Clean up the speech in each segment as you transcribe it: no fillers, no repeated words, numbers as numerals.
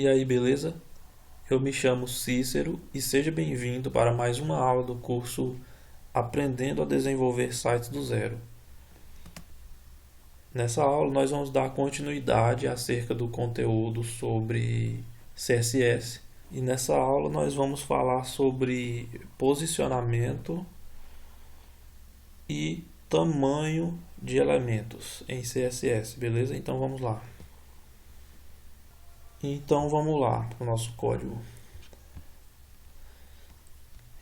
E aí, beleza? Eu me chamo Cícero e seja bem-vindo para mais uma aula do curso Aprendendo a Desenvolver Sites do Zero. Nessa aula, nós vamos dar continuidade acerca do conteúdo sobre CSS. E nessa aula, nós vamos falar sobre posicionamento e tamanho de elementos em CSS, beleza? Então vamos lá. Então vamos lá para o nosso código.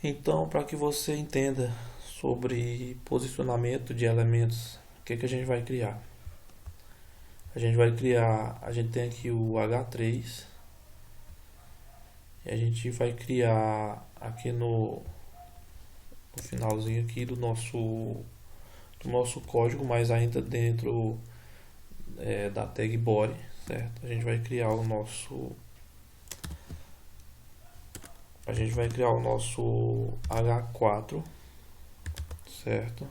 Então, para que você entenda sobre posicionamento de elementos, o que a gente vai criar? A gente tem aqui o H3 e a gente vai criar aqui no finalzinho aqui do nosso código, mas ainda dentro da tag body, certo? A gente vai criar o nosso H4, certo?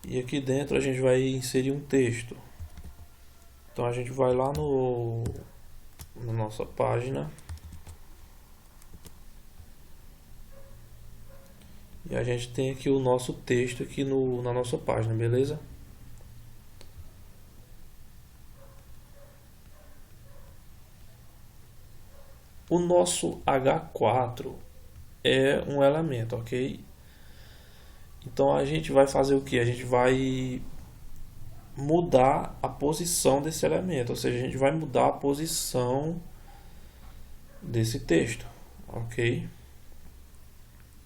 E aqui dentro a gente vai inserir um texto. Então a gente vai lá na nossa página e a gente tem aqui o nosso texto aqui na nossa página, beleza? O nosso H4 é um elemento, ok? Então a gente vai fazer o que? A gente vai mudar a posição desse elemento, ou seja, a gente vai mudar a posição desse texto, ok?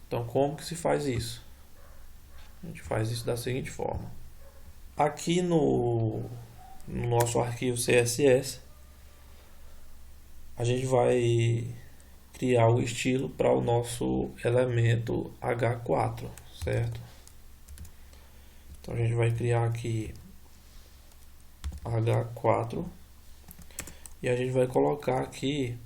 Então como que se faz isso? A gente faz isso da seguinte forma. Aqui no nosso arquivo CSS, a gente vai criar o estilo para o nosso elemento H4, certo? Então a gente vai criar aqui H4 e a gente vai colocar aqui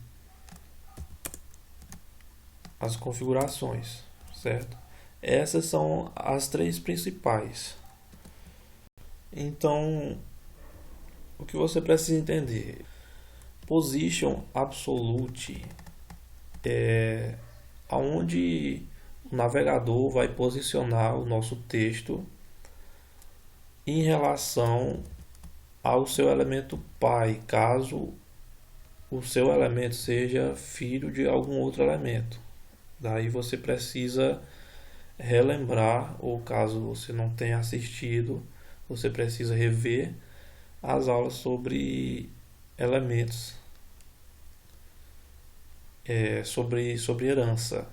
as configurações, certo? Essas são as três principais. Então, o que você precisa entender? Position Absolute é aonde o navegador vai posicionar o nosso texto em relação ao seu elemento pai, caso o seu elemento seja filho de algum outro elemento. Daí você precisa relembrar, ou caso você não tenha assistido, você precisa rever as aulas sobre elementos, sobre herança,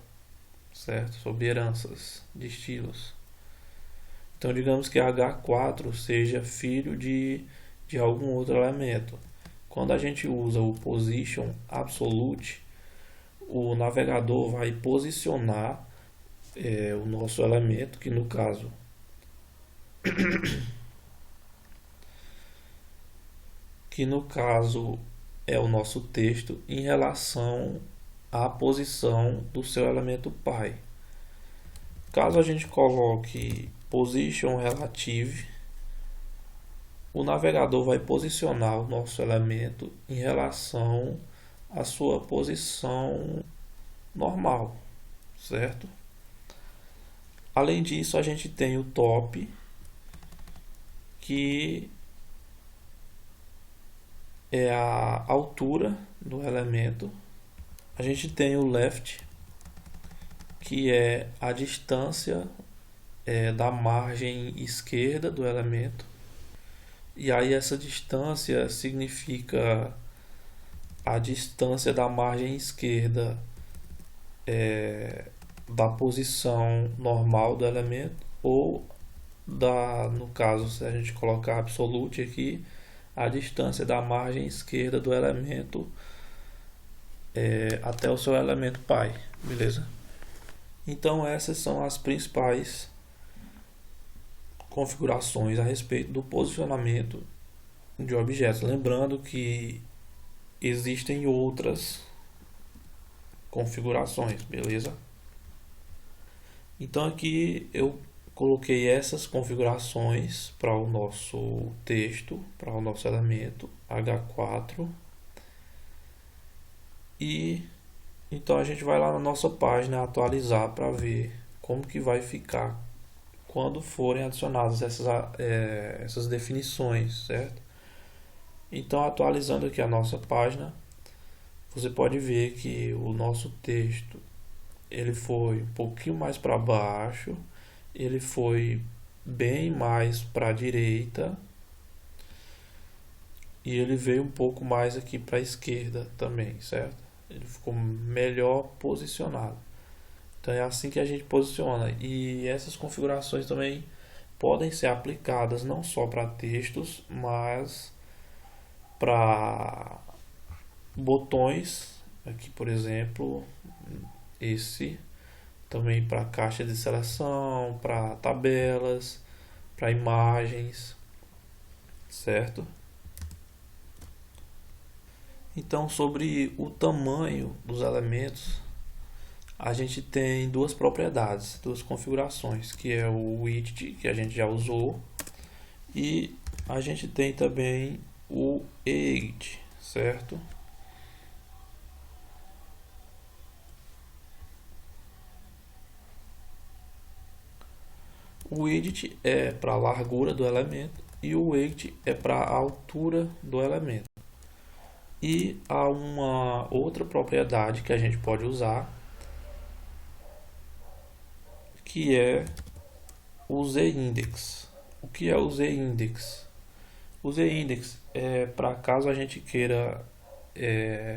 certo? Sobre heranças de estilos. Então, digamos que H4 seja filho de algum outro elemento. Quando a gente usa o Position Absolute, o navegador vai posicionar o nosso elemento, que no caso é o nosso texto, em relação à posição do seu elemento pai. Caso a gente coloque Position Relative, o navegador vai posicionar o nosso elemento em relação à sua posição normal, certo? Além disso, a gente tem o top, que é a altura do elemento. A gente tem o left, que é a distância da margem esquerda do elemento. E aí essa distância significa a distância da margem esquerda da posição normal do elemento, ou no caso, se a gente colocar absolute aqui, a distância da margem esquerda do elemento até o seu elemento pai, beleza? Então essas são as principais configurações a respeito do posicionamento de objetos. Lembrando que existem outras configurações, beleza? Então aqui eu coloquei essas configurações para o nosso texto, para o nosso elemento H4. E então a gente vai lá na nossa página atualizar para ver como que vai ficar quando forem adicionadas essas definições, certo? Então, atualizando aqui a nossa página, você pode ver que o nosso texto ele foi um pouquinho mais para baixo, ele foi bem mais para a direita e ele veio um pouco mais aqui para a esquerda também, certo? Ele ficou melhor posicionado. Então é assim que a gente posiciona. E essas configurações também podem ser aplicadas não só para textos, mas para botões. Aqui, por exemplo, esse também para caixa de seleção, para tabelas, para imagens, certo? Então, sobre o tamanho dos elementos, a gente tem duas propriedades, duas configurações, que é o widget, que a gente já usou, e a gente tem também o edit, certo? O widget é para a largura do elemento e o height é para a altura do elemento. E há uma outra propriedade que a gente pode usar, que é o z-index. O que é o z-index? O z-index é para caso a gente queira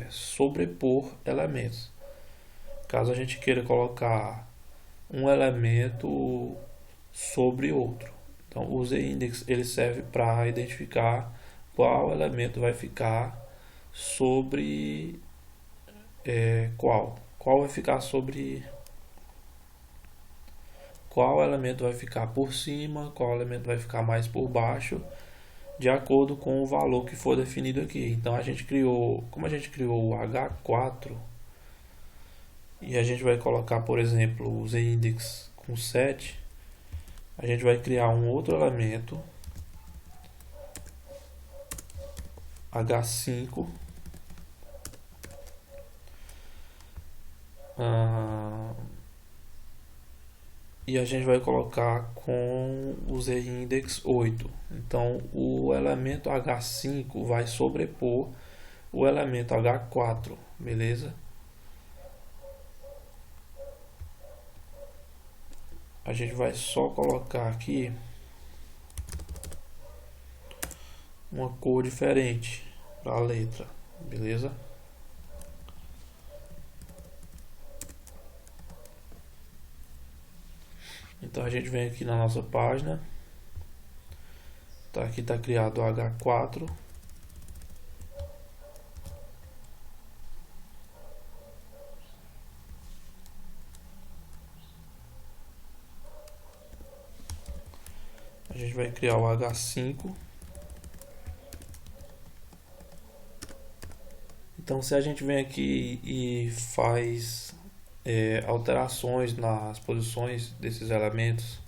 sobrepor elementos. Caso a gente queira colocar um elemento sobre outro. Então, o z-index ele serve para identificar qual elemento vai ficar sobre qual vai ficar sobre qual elemento vai ficar por cima, qual elemento vai ficar mais por baixo, de acordo com o valor que for definido aqui. Então a gente criou, como a gente criou o H4 e a gente vai colocar, por exemplo, o z-index com 7, a gente vai criar um outro elemento H5 e a gente vai colocar com o z-index 8. Então o elemento H5 vai sobrepor o elemento H4, beleza? A gente vai só colocar aqui uma cor diferente para a letra, beleza? Então a gente vem aqui na nossa página, aqui está criado o H4. A gente vai criar o H5. Então se a gente vem aqui e faz alterações nas posições desses elementos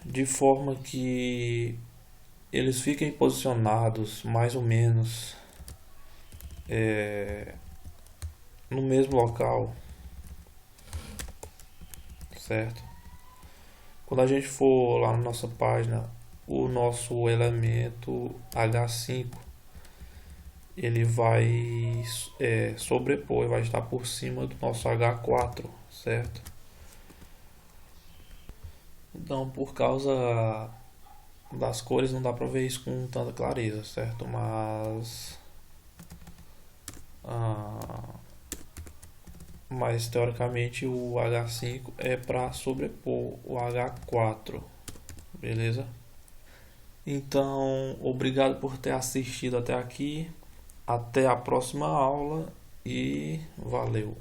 de forma que eles fiquem posicionados mais ou menos no mesmo local, certo? Quando a gente for lá na nossa página, o nosso elemento H5 ele vai sobrepor, vai estar por cima do nosso H4, certo? Então, por causa das cores, não dá para ver isso com tanta clareza, certo? Mas teoricamente o H5 é para sobrepor o H4, beleza? Então, obrigado por ter assistido até aqui. Até a próxima aula e valeu!